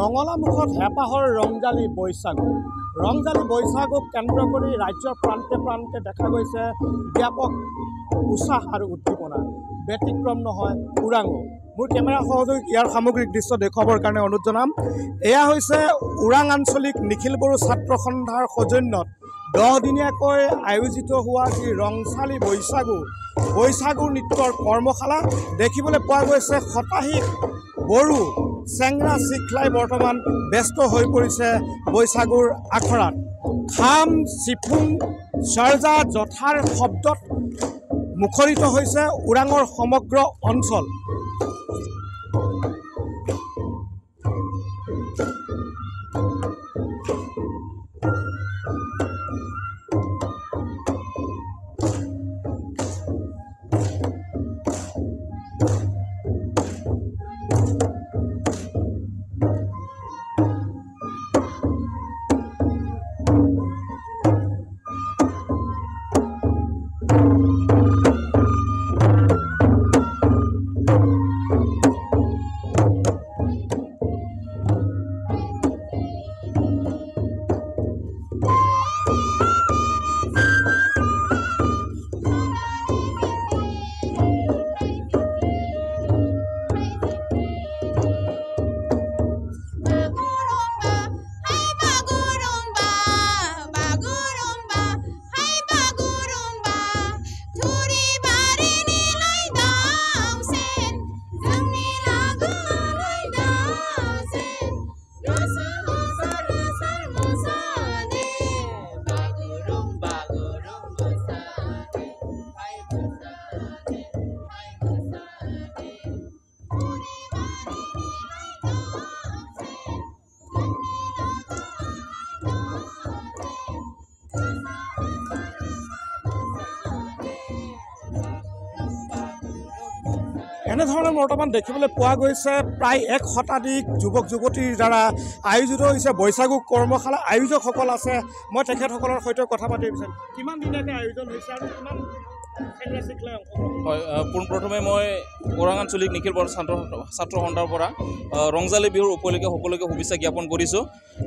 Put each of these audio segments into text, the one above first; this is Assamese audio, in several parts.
নঙলামুখত হেঁপাহৰ ৰংজালি বৈশাগুক কেন্দ্ৰ কৰি ৰাজ্যৰ প্ৰান্তে প্ৰান্তে দেখা গৈছে ব্যাপক উৎসাহ আৰু উদ্দীপনা। ব্যতিক্ৰম নহয় ওৰাঙো। মোৰ কেমেৰা সহযোগীক ইয়াৰ সামগ্ৰিক দৃশ্য দেখুৱাবৰ কাৰণে অনুৰোধ জনাম। এয়া হৈছে ওৰাং আঞ্চলিক নিখিল বড়ো ছাত্ৰ সন্থাৰ সৌজন্যত 10 দিনীয়াকৈ আয়োজিত হোৱা যি ৰংচালি বৈশাগু নৃত্যৰ কৰ্মশালা দেখিবলৈ পোৱা গৈছে। শতাধিক বড়ো চেংৰা চিখলাই বৰ্তমান ব্যস্ত হৈ পৰিছে বৈশাগুৰ আখৰাত। খাম চিফুং চৰ্জা জথাৰ শব্দত মুখৰিত হৈছে ওৰাঙৰ সমগ্ৰ অঞ্চল। এনেধৰণে বৰ্তমান দেখিবলৈ পোৱা গৈছে প্ৰায় 1 শতাধিক যুৱক যুৱতীৰ দ্বাৰা আয়োজিত হৈছে বৈশাগু কৰ্মশালা। আয়োজকসকল আছে, মই তেখেতসকলৰ সৈতে কথা পাতি বিচাৰিম। কিমান দিনীয়াকৈ আয়োজন হৈছে আৰু কিমান চেংৰা চিখলাই অংশগ্ৰহণ? হয়, পোনপ্ৰথমে মই ওৰাং আঞ্চলিক নিখিল বড়ো ছাত্ৰ সন্থাৰ পৰা ৰংজালি বিহুৰ উপলক্ষে সকলোকে শুভেচ্ছা জ্ঞাপন কৰিছোঁ।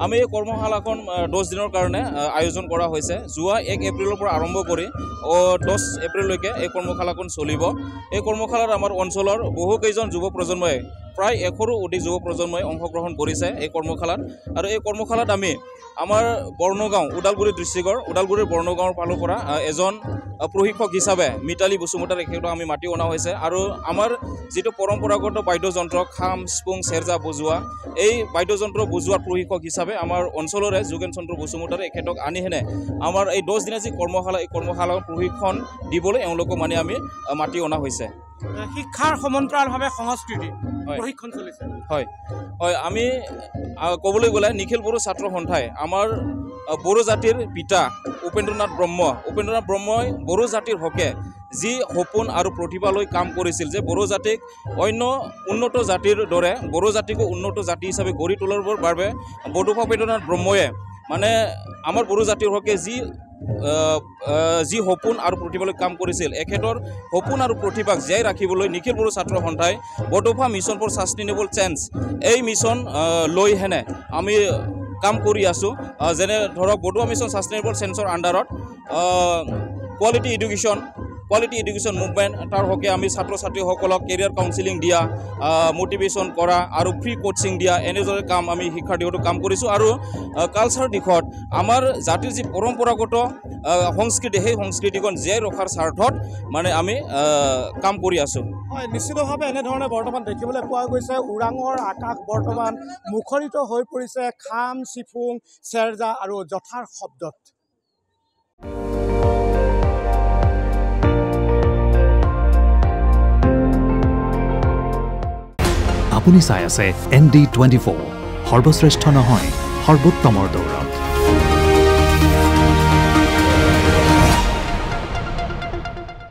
আমি এই কৰ্মশালাখন 10 দিনৰ কাৰণে আয়োজন কৰা হৈছে। যোৱা 1 এপ্ৰিলৰ পৰা আৰম্ভ কৰি 10 এপ্ৰিললৈকে এই কৰ্মশালাখন চলিব। এই কৰ্মশালাত আমাৰ অঞ্চলৰ বহুকেইজন যুৱ প্ৰজন্মই প্ৰায় 100ৰো অধিক যুৱ প্ৰজন্মই অংশগ্ৰহণ কৰিছে এই কৰ্মশালাত। আৰু এই কৰ্মশালাত আমি আমাৰ বৰ্ণগাঁও ওদালগুৰিৰ বৰ্ণগাঁৱৰ ফালৰ পৰা এজন প্ৰশিক্ষক হিচাপে মিতালী বসুমতাৰ তেখেতক আমি মাতি অনা হৈছে। আৰু আমাৰ যিটো পৰম্পৰাগত বাদ্যযন্ত্ৰ খাম চিফুং চেৰজা বজোৱা, এই বাদ্যযন্ত্ৰ বজোৱাৰ প্ৰশিক্ষক হিচাপে আমাৰ অঞ্চলৰে যোগেন চন্দ্ৰ বসুমতাৰ তেখেতক আনি হেনে আমাৰ এই 10 দিনীয়া যি কৰ্মশালা, এই কৰ্মশালাৰ প্ৰশিক্ষণ দিবলৈ এওঁলোকক আমি মাতি অনা হৈছে। শিক্ষাৰ সমান্তৰালভাৱে সংস্কৃতি হয়। প্ৰশিক্ষণ চলিছে। হয় হয় আমি ক'বলৈ গ'লে নিখিল বড়ো ছাত্ৰ সন্থাই আমাৰ বড়ো জাতিৰ পিতা উপেন্দ্ৰনাথ ব্ৰহ্মই বড়ো জাতিৰ হকে যি সপোন আৰু প্ৰতিভা লৈ কাম কৰিছিল যে বড়ো জাতিক অন্য উন্নত জাতিৰ দৰে বড়ো জাতিকো উন্নত জাতি হিচাপে গঢ়ি তোলাৰ বাবে বডোফা উপেন্দ্ৰনাথ ব্ৰহ্মই মানে আমাৰ বড়ো জাতিৰ হকে যি সপোন আৰু প্ৰতিভালৈ কাম কৰিছিল এখেতৰ সপোন আৰু প্ৰতিভাক জীয়াই ৰাখিবলৈ নিখিল বড়ো ছাত্ৰ সন্থাই Bodofa mission for sustainable change এই মিছন লৈ হেনে আমি কাম কৰি আছোঁ যেনে ধৰক বডোফা মিছন ছাষ্টেইনেবল চেঞ্জৰ আণ্ডাৰত কোৱালিটি এডুকেশ্যন মুভমেণ্ট তাৰ হকে আমি ছাত্ৰ ছাত্ৰীসকলক কেৰিয়াৰ কাউন্সিলিং দিয়া মটিভেশ্যন কৰা আৰু ফ্ৰী কোচিং দিয়া এনেদৰে কাম আমি শিক্ষাৰ্থীসকলক কাম কৰিছোঁ আৰু কালচাৰ দিশত আমাৰ জাতিৰ যি পৰম্পৰাগত সংস্কৃতি সেই সংস্কৃতিখন জীয়াই ৰখাৰ স্বাৰ্থত মানে আমি কাম কৰি আছোঁ। হয় নিশ্চিতভাৱে এনেধৰণে বৰ্তমান দেখিবলৈ পোৱা গৈছে ওৰাঙৰ আকাশ বৰ্তমান মুখৰিত হৈ পৰিছে খাম চিফুং চেৰজা আৰু জথাৰ শব্দত। আপুনি চাই আছে ND24 সৰ্বশ্ৰেষ্ঠ নহয় সৰ্বোত্তমৰ দৌৰ।